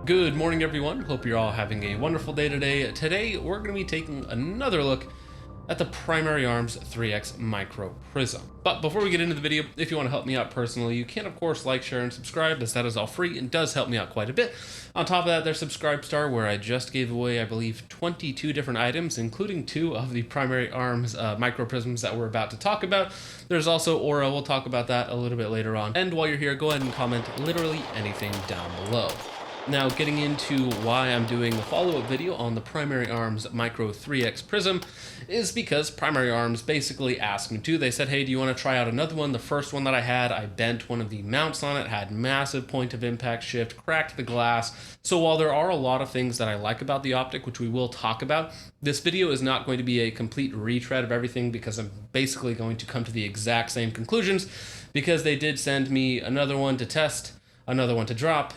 Good morning, everyone. Hope you're all having a wonderful day today. Today, we're going to be taking another look at the Primary Arms 3X Micro Prism. But before we get into the video, if you want to help me out personally, you can, of course, like, share, and subscribe, as that is all free and does help me out quite a bit. On top of that, there's Subscribe Star, where I just gave away, I believe, 22 different items, including 2 of the Primary Arms Micro Prisms that we're about to talk about. There's also Aura. We'll talk about that a little bit later on. And while you're here, go ahead and comment literally anything down below. Now, getting into why I'm doing a follow-up video on the Primary Arms Micro 3X Prism is because Primary Arms basically asked me to. They said, hey, do you want to try out another one? The first one that I had, I bent one of the mounts on it, had massive point of impact shift, cracked the glass. So while there are a lot of things that I like about the optic, which we will talk about, this video is not going to be a complete retread of everything because I'm basically going to come to the exact same conclusions because they did send me another one to test, another one to drop,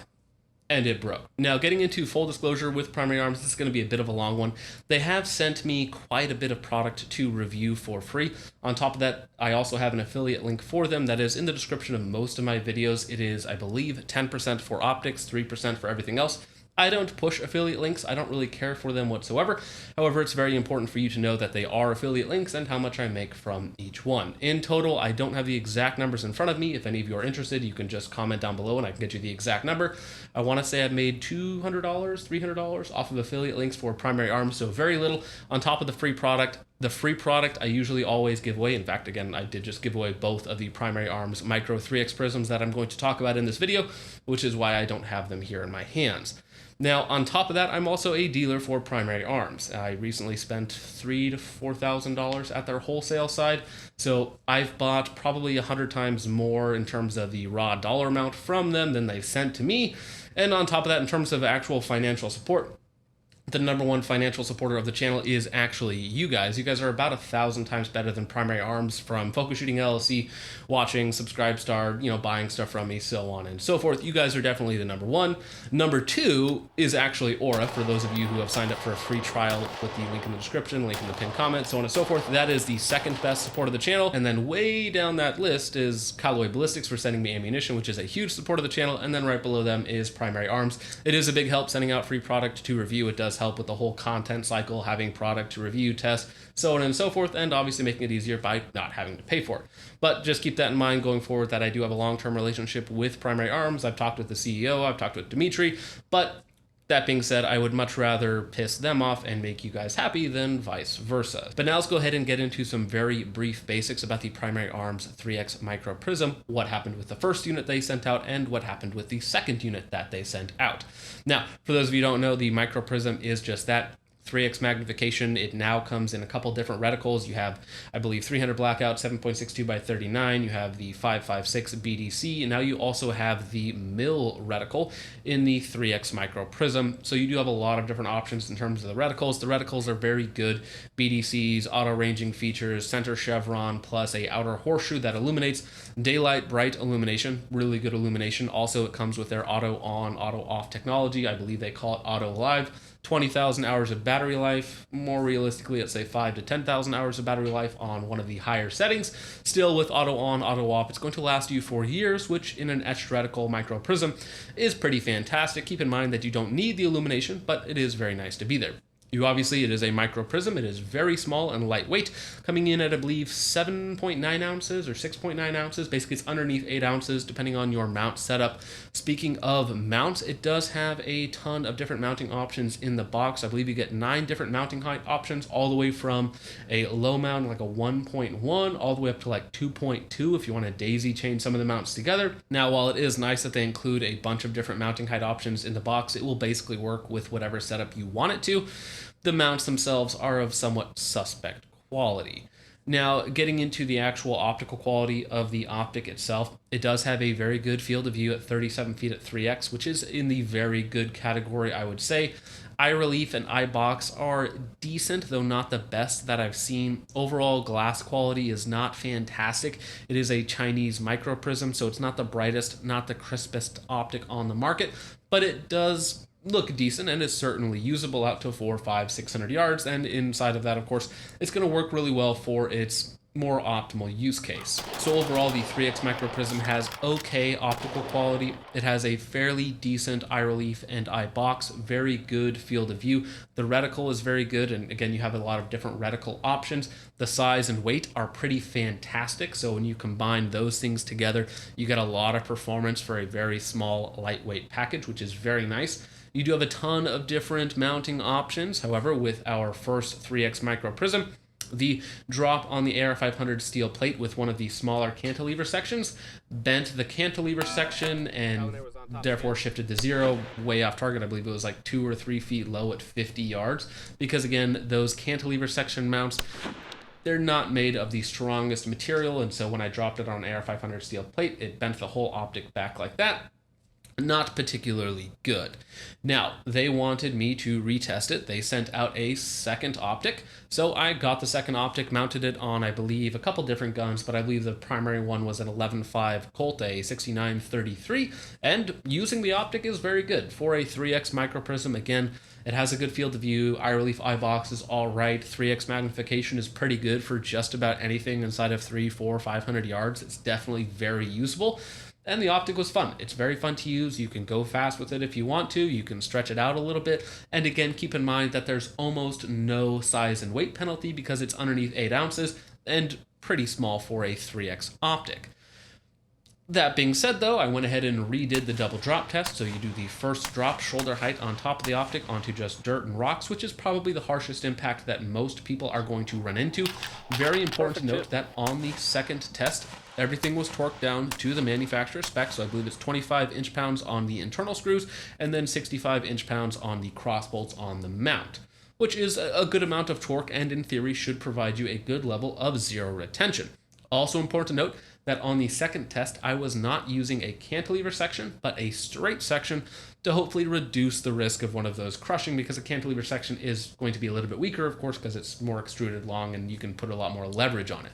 and it broke. Now, getting into full disclosure with Primary Arms, this is going to be a bit of a long one. They have sent me quite a bit of product to review for free. On top of that, I also have an affiliate link for them that is in the description of most of my videos. It is, I believe, 10% for optics, 3% for everything else. I don't push affiliate links. I don't really care for them whatsoever. However, it's very important for you to know that they are affiliate links and how much I make from each one. In total, I don't have the exact numbers in front of me. If any of you are interested, you can just comment down below and I can get you the exact number. I want to say I've made $200, $300 off of affiliate links for Primary Arms, so very little on top of the free product. The free product I usually always give away. In fact, again, I did just give away both of the Primary Arms Micro 3X Prisms that I'm going to talk about in this video, which is why I don't have them here in my hands. Now, on top of that, I'm also a dealer for Primary Arms. I recently spent $3,000 to $4,000 at their wholesale side, so I've bought probably 100 times more in terms of the raw dollar amount from them than they've sent to me. And on top of that, in terms of actual financial support, the number one financial supporter of the channel is actually you guys. You guys are about 1,000 times better than Primary Arms from Focus Shooting LLC, watching, Subscribe Star, buying stuff from me, so on and so forth. You guys are definitely the number one. Number two is actually Aura, for those of you who have signed up for a free trial with the link in the description, link in the pinned comment, so on and so forth. That is the second best support of the channel. And then way down that list is Callaway Ballistics for sending me ammunition, which is a huge support of the channel. And then right below them is Primary Arms. It is a big help sending out free product to review. It does help with the whole content cycle, having product to review, test, so on and so forth, and obviously making it easier by not having to pay for it. But just keep that in mind going forward, that I do have a long-term relationship with Primary Arms. I've talked with the CEO, I've talked with Dimitri, but that being said, I would much rather piss them off and make you guys happy than vice versa. But now let's go ahead and get into some very brief basics about the Primary Arms 3X Micro Prism, what happened with the first unit they sent out, and what happened with the second unit that they sent out. Now, for those of you who don't know, the Micro Prism is just that. 3x magnification. It now comes in a couple different reticles. You have, I believe, 300 blackout, 7.62 by 39. You have the 556 BDC, and now you also have the mill reticle in the 3x micro prism. So you do have a lot of different options in terms of the reticles. The reticles are very good. BDCs, auto ranging features, center chevron, plus a outer horseshoe that illuminates, daylight bright illumination, really good illumination. Also, it comes with their auto on, auto off technology. I believe they call it auto live. 20,000 hours of battery life, more realistically, let's say 5 to 10,000 hours of battery life on one of the higher settings. Still, with auto on, auto off, it's going to last you for years, which in an etched reticle micro prism is pretty fantastic. Keep in mind that you don't need the illumination, but it is very nice to be there. It is a micro prism. It is very small and lightweight, coming in at, I believe, 7.9 ounces or 6.9 ounces. Basically, it's underneath 8 ounces, depending on your mount setup. Speaking of mounts, it does have a ton of different mounting options in the box. I believe you get 9 different mounting height options, all the way from a low mount, like a 1.1, all the way up to like 2.2 if you want to daisy chain some of the mounts together. Now, while it is nice that they include a bunch of different mounting height options in the box, it will basically work with whatever setup you want it to. The mounts themselves are of somewhat suspect quality. Now, getting into the actual optical quality of the optic itself, it does have a very good field of view at 37 feet at 3x, which is in the very good category, I would say. Eye relief and eye box are decent, though not the best that I've seen. Overall glass quality is not fantastic. It is a Chinese micro prism, so it's not the brightest, not the crispest optic on the market, but it does look decent and is certainly usable out to 400, 500, 600 yards. And inside of that, of course, it's going to work really well for its more optimal use case. So overall, the 3X Micro Prism has okay optical quality. It has a fairly decent eye relief and eye box, very good field of view. The reticle is very good, and again, you have a lot of different reticle options. The size and weight are pretty fantastic, so when you combine those things together, you get a lot of performance for a very small, lightweight package, which is very nice. You do have a ton of different mounting options. However, with our first 3X Micro Prism, the drop on the AR500 steel plate with one of the smaller cantilever sections bent the cantilever section and therefore shifted to zero, way off target. I believe it was like 2 or 3 feet low at 50 yards. Because again, those cantilever section mounts, they're not made of the strongest material, and so when I dropped it on AR500 steel plate, it bent the whole optic back like that. Not particularly good. Now, they wanted me to retest it. They sent out a second optic. So I got the second optic, mounted it on, I believe, a couple different guns, but I believe the primary one was an 11.5 Colt, a 69-33, and using the optic is very good. For a 3X Micro Prism, again, it has a good field of view, eye relief, eye box is all right, 3X magnification is pretty good for just about anything inside of 300, 400, 500 yards. It's definitely very usable. And the optic was fun. It's very fun to use. You can go fast with it if you want to. You can stretch it out a little bit. And again, keep in mind that there's almost no size and weight penalty because it's underneath 8 ounces and pretty small for a 3X optic. That being said, though, I went ahead and redid the double drop test. So you do the first drop shoulder height on top of the optic onto just dirt and rocks, which is probably the harshest impact that most people are going to run into. Very important to note that on the second test, everything was torqued down to the manufacturer spec, so I believe it's 25 inch-pounds on the internal screws and then 65 inch-pounds on the cross bolts on the mount, which is a good amount of torque and in theory should provide you a good level of zero retention. Also important to note that on the second test, I was not using a cantilever section, but a straight section to hopefully reduce the risk of one of those crushing, because a cantilever section is going to be a little bit weaker, of course, because it's more extruded long and you can put a lot more leverage on it.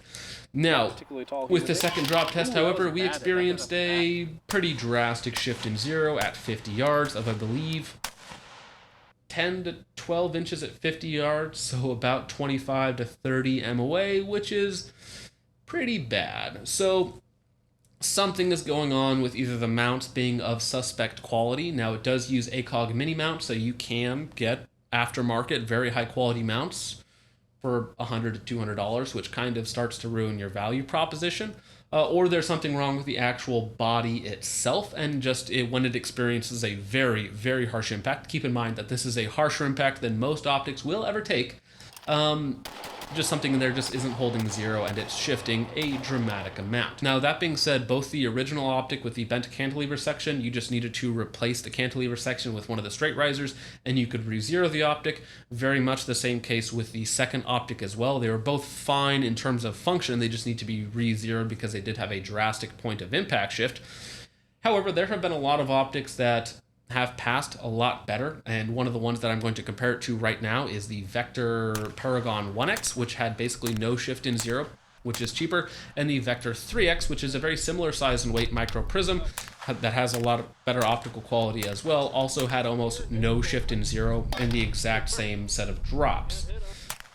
Now, with the second drop test, however, we experienced a pretty drastic shift in zero at 50 yards of, I believe, 10 to 12 inches at 50 yards, so about 25 to 30 MOA, which is pretty bad. So something is going on with either the mounts being of suspect quality. Now, it does use ACOG mini mounts, so you can get aftermarket, very high quality mounts for $100 to $200, which kind of starts to ruin your value proposition. Or there's something wrong with the actual body itself, and just when it experiences a very, very harsh impact. Keep in mind that this is a harsher impact than most optics will ever take. Just something in there just isn't holding zero and it's shifting a dramatic amount. Now, that being said, both the original optic with the bent cantilever section, you just needed to replace the cantilever section with one of the straight risers and you could re-zero the optic. Very much the same case with the second optic as well. They were both fine in terms of function. They just need to be re-zeroed because they did have a drastic point of impact shift. However, there have been a lot of optics that have passed a lot better, and one of the ones that I'm going to compare it to right now is the Vector Paragon 1X, which had basically no shift in zero, which is cheaper, and the Vector 3X, which is a very similar size and weight micro prism that has a lot of better optical quality as well, also had almost no shift in zero and the exact same set of drops.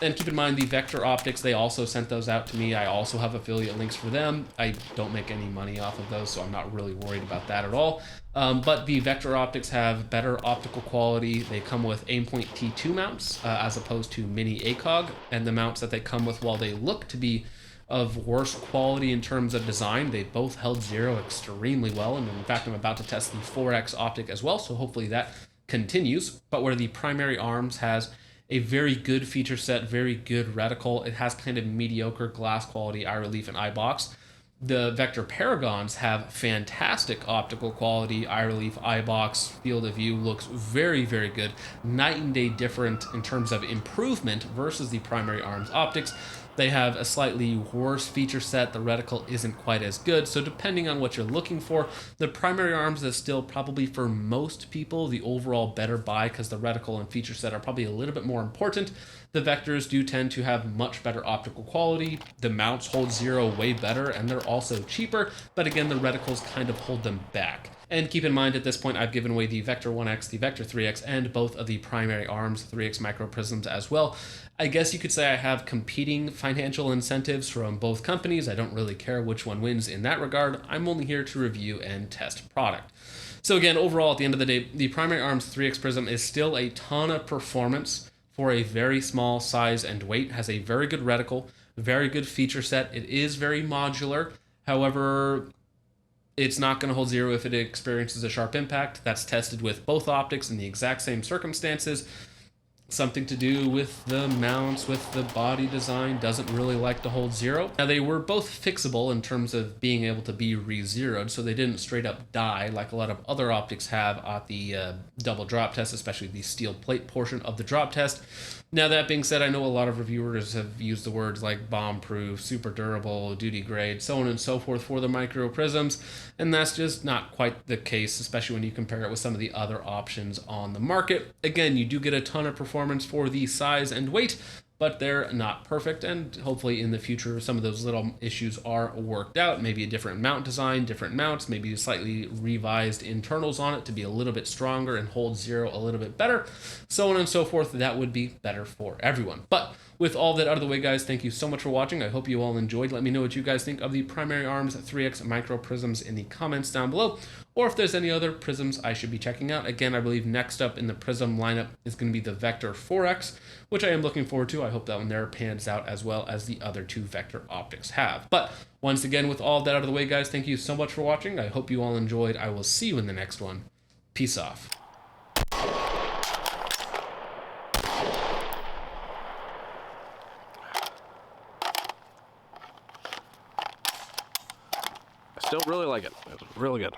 And keep in mind, the Vector optics, they also sent those out to me. I also have affiliate links for them. I don't make any money off of those, so I'm not really worried about that at all. But the Vector optics have better optical quality. They come with Aimpoint T2 mounts as opposed to mini ACOG, and the mounts that they come with, while they look to be of worse quality in terms of design, they both held zero extremely well. And in fact, I'm about to test the 4X optic as well, so hopefully that continues. But where the primary arms has a very good feature set, very good reticle, it has kind of mediocre glass quality, eye relief, and eye box. The Vector Paragons have fantastic optical quality, eye relief, eye box, field of view looks very, very good. Night and day different in terms of improvement versus the primary arms optics. They have a slightly worse feature set. The reticle isn't quite as good. So depending on what you're looking for, the primary arms is still probably for most people the overall better buy because the reticle and feature set are probably a little bit more important. The Vectors do tend to have much better optical quality. The mounts hold zero way better and they're also cheaper. But again, the reticles kind of hold them back. And keep in mind, at this point, I've given away the Vector 1X, the Vector 3X, and both of the primary arms 3X micro prisms as well, I guess you could say I have competing financial incentives from both companies. I don't really care which one wins in that regard. I'm only here to review and test product. So again, overall, at the end of the day, the Primary Arms 3X Prism is still a ton of performance for a very small size and weight. Has a very good reticle, very good feature set. It is very modular. However, it's not going to hold zero if it experiences a sharp impact. That's tested with both optics in the exact same circumstances. Something to do with the mounts, with the body design, doesn't really like to hold zero. Now, they were both fixable in terms of being able to be re-zeroed, so they didn't straight up die like a lot of other optics have at the double drop test, especially the steel plate portion of the drop test. Now, that being said, I know a lot of reviewers have used the words like bomb-proof, super durable, duty grade, so on and so forth for the micro prisms, and that's just not quite the case, especially when you compare it with some of the other options on the market. Again, you do get a ton of performance for the size and weight, but they're not perfect, and hopefully in the future some of those little issues are worked out. Maybe a different mount design, different mounts, maybe slightly revised internals on it to be a little bit stronger and hold zero a little bit better, so on and so forth. That would be better for everyone. But with all that out of the way, guys, thank you so much for watching. I hope you all enjoyed. Let me know what you guys think of the Primary Arms 3X Micro Prisms in the comments down below, or if there's any other prisms I should be checking out. Again, I believe next up in the Prism lineup is going to be the Vector 4X, which I am looking forward to. I hope that one there pans out as well as the other two Vector optics have. But once again, with all that out of the way, guys, thank you so much for watching. I hope you all enjoyed. I will see you in the next one. Peace off. I still really like it. It's really good.